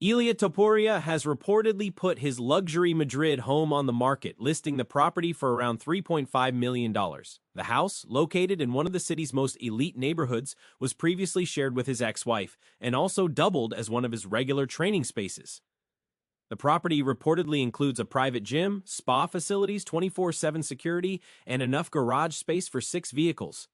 Ilia Topuria has reportedly put his luxury Madrid home on the market, listing the property for around $3.5 million. The house, located in one of the city's most elite neighborhoods, was previously shared with his ex-wife and also doubled as one of his regular training spaces. The property reportedly includes a private gym, spa facilities, 24/7 security, and enough garage space for 6 vehicles.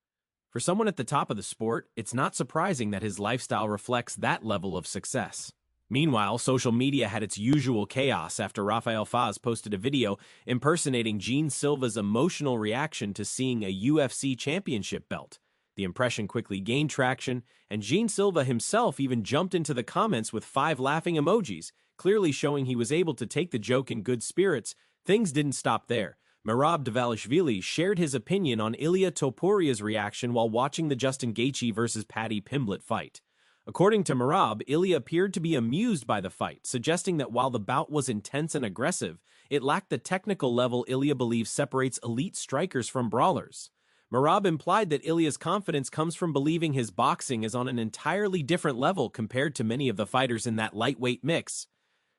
For someone at the top of the sport, it's not surprising that his lifestyle reflects that level of success. Meanwhile, social media had its usual chaos after Rafael Faz posted a video impersonating Gene Silva's emotional reaction to seeing a UFC championship belt. The impression quickly gained traction, and Gene Silva himself even jumped into the comments with 5 laughing emojis, clearly showing he was able to take the joke in good spirits. Things didn't stop there. Merab Dvalishvili shared his opinion on Ilia Topuria's reaction while watching the Justin Gaethje vs. Paddy Pimblett fight. According to Merab, Ilia appeared to be amused by the fight, suggesting that while the bout was intense and aggressive, it lacked the technical level Ilia believes separates elite strikers from brawlers. Merab implied that Ilia's confidence comes from believing his boxing is on an entirely different level compared to many of the fighters in that lightweight mix.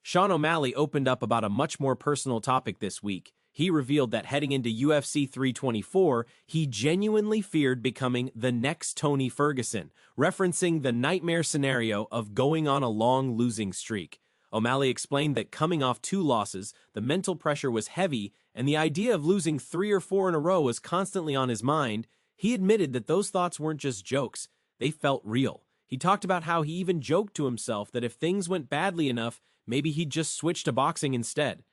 Sean O'Malley opened up about a much more personal topic this week. He revealed that heading into UFC 324, he genuinely feared becoming the next Tony Ferguson, referencing the nightmare scenario of going on a long losing streak. O'Malley explained that coming off 2 losses, the mental pressure was heavy, and the idea of losing 3 or 4 in a row was constantly on his mind. He admitted that those thoughts weren't just jokes, they felt real. He talked about how he even joked to himself that if things went badly enough, maybe he'd just switch to boxing instead.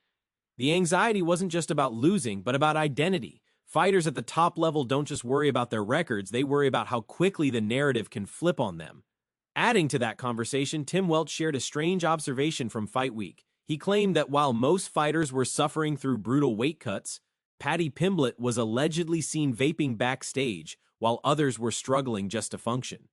The anxiety wasn't just about losing, but about identity. Fighters at the top level don't just worry about their records, they worry about how quickly the narrative can flip on them. Adding to that conversation, Tim Welch shared a strange observation from Fight Week. He claimed that while most fighters were suffering through brutal weight cuts, Paddy Pimblett was allegedly seen vaping backstage, while others were struggling just to function.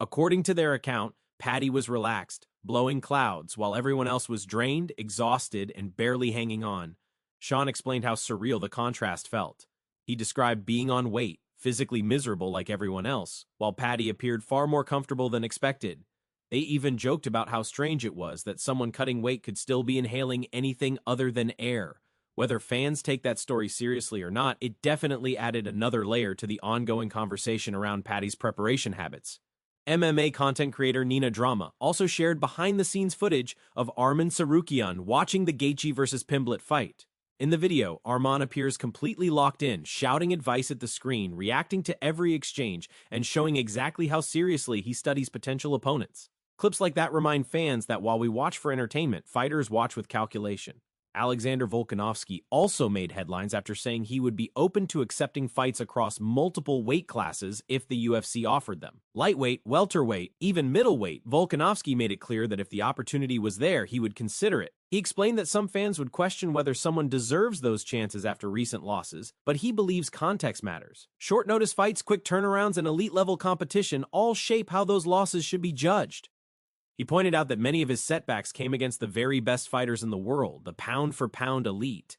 According to their account, Paddy was relaxed, blowing clouds, while everyone else was drained, exhausted, and barely hanging on. Sean explained how surreal the contrast felt. He described being on weight, physically miserable like everyone else, while Paddy appeared far more comfortable than expected. They even joked about how strange it was that someone cutting weight could still be inhaling anything other than air. Whether fans take that story seriously or not, it definitely added another layer to the ongoing conversation around Paddy's preparation habits. MMA content creator Nina Drama also shared behind-the-scenes footage of Arman Tsarukyan watching the Gaethje vs. Pimblett fight. In the video, Arman appears completely locked in, shouting advice at the screen, reacting to every exchange, and showing exactly how seriously he studies potential opponents. Clips like that remind fans that while we watch for entertainment, fighters watch with calculation. Alexander Volkanovski also made headlines after saying he would be open to accepting fights across multiple weight classes if the UFC offered them. Lightweight, welterweight, even middleweight, Volkanovski made it clear that if the opportunity was there, he would consider it. He explained that some fans would question whether someone deserves those chances after recent losses, but he believes context matters. Short notice fights, quick turnarounds, and elite-level competition all shape how those losses should be judged. He pointed out that many of his setbacks came against the very best fighters in the world, the pound-for-pound elite,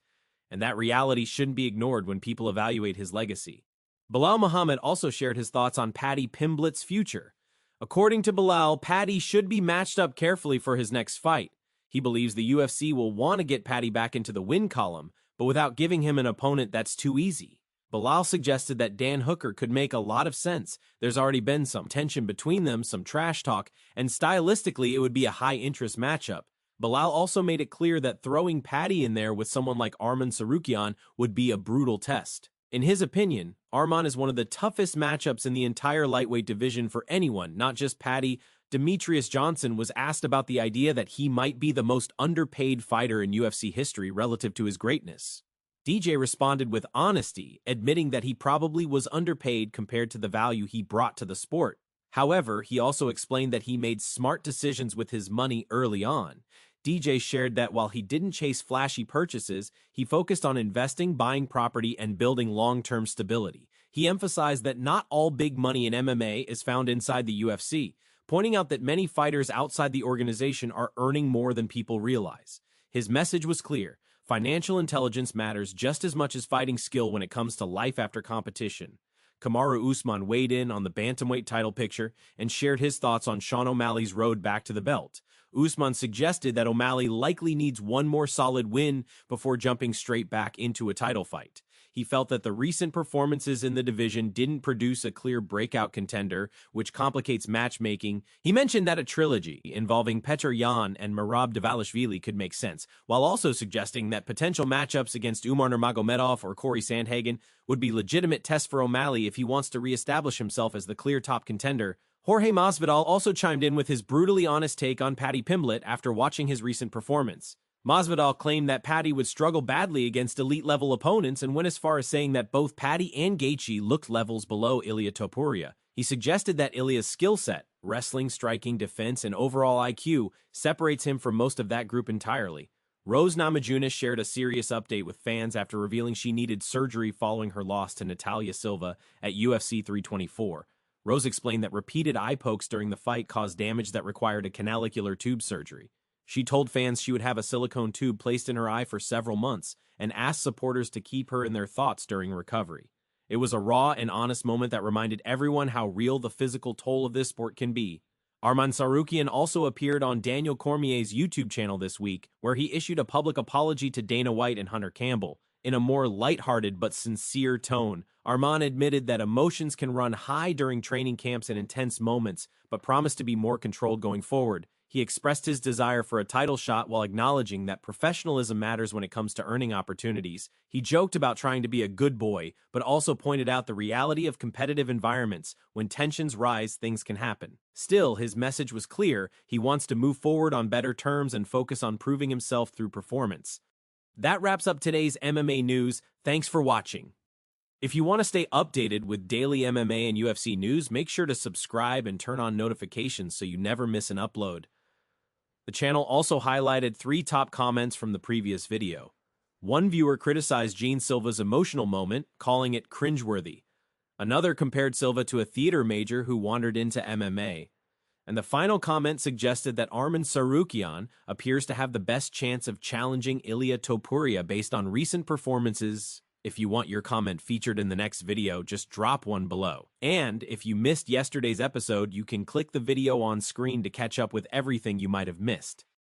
and that reality shouldn't be ignored when people evaluate his legacy. Bilal Muhammad also shared his thoughts on Paddy Pimblett's future. According to Bilal, Paddy should be matched up carefully for his next fight. He believes the UFC will want to get Paddy back into the win column, but without giving him an opponent that's too easy. Bilal suggested that Dan Hooker could make a lot of sense. There's already been some tension between them, some trash talk, and stylistically it would be a high-interest matchup. Bilal also made it clear that throwing Paddy in there with someone like Arman Tsarukyan would be a brutal test. In his opinion, Arman is one of the toughest matchups in the entire lightweight division for anyone, not just Paddy. Demetrius Johnson was asked about the idea that he might be the most underpaid fighter in UFC history relative to his greatness. DJ responded with honesty, admitting that he probably was underpaid compared to the value he brought to the sport. However, he also explained that he made smart decisions with his money early on. DJ shared that while he didn't chase flashy purchases, he focused on investing, buying property, and building long-term stability. He emphasized that not all big money in MMA is found inside the UFC, pointing out that many fighters outside the organization are earning more than people realize. His message was clear. Financial intelligence matters just as much as fighting skill when it comes to life after competition. Kamaru Usman weighed in on the bantamweight title picture and shared his thoughts on Sean O'Malley's road back to the belt. Usman suggested that O'Malley likely needs one more solid win before jumping straight back into a title fight. He felt that the recent performances in the division didn't produce a clear breakout contender, which complicates matchmaking. He mentioned that a trilogy involving Petr Yan and Merab Dvalishvili could make sense, while also suggesting that potential matchups against Umar Nurmagomedov or Corey Sandhagen would be legitimate tests for O'Malley if he wants to reestablish himself as the clear top contender. Jorge Masvidal also chimed in with his brutally honest take on Paddy Pimblett after watching his recent performance. Masvidal claimed that Paddy would struggle badly against elite-level opponents and went as far as saying that both Paddy and Gaethje looked levels below Ilia Topuria. He suggested that Ilia's skill set, wrestling, striking, defense, and overall IQ separates him from most of that group entirely. Rose Namajunas shared a serious update with fans after revealing she needed surgery following her loss to Natalia Silva at UFC 324. Rose explained that repeated eye pokes during the fight caused damage that required a canalicular tube surgery. She told fans she would have a silicone tube placed in her eye for several months and asked supporters to keep her in their thoughts during recovery. It was a raw and honest moment that reminded everyone how real the physical toll of this sport can be. Arman Tsarukyan also appeared on Daniel Cormier's YouTube channel this week, where he issued a public apology to Dana White and Hunter Campbell. In a more lighthearted but sincere tone, Arman admitted that emotions can run high during training camps and intense moments, but promised to be more controlled going forward. He expressed his desire for a title shot while acknowledging that professionalism matters when it comes to earning opportunities. He joked about trying to be a good boy, but also pointed out the reality of competitive environments. When tensions rise, things can happen. Still, his message was clear. He wants to move forward on better terms and focus on proving himself through performance. That wraps up today's MMA news. Thanks for watching. If you want to stay updated with daily MMA and UFC news, make sure to subscribe and turn on notifications so you never miss an upload. The channel also highlighted 3 top comments from the previous video. One viewer criticized Gene Silva's emotional moment, calling it cringeworthy. Another compared Silva to a theater major who wandered into MMA. And the final comment suggested that Arman Tsarukyan appears to have the best chance of challenging Ilia Topuria based on recent performances. If you want your comment featured in the next video, just drop one below. And if you missed yesterday's episode, you can click the video on screen to catch up with everything you might have missed.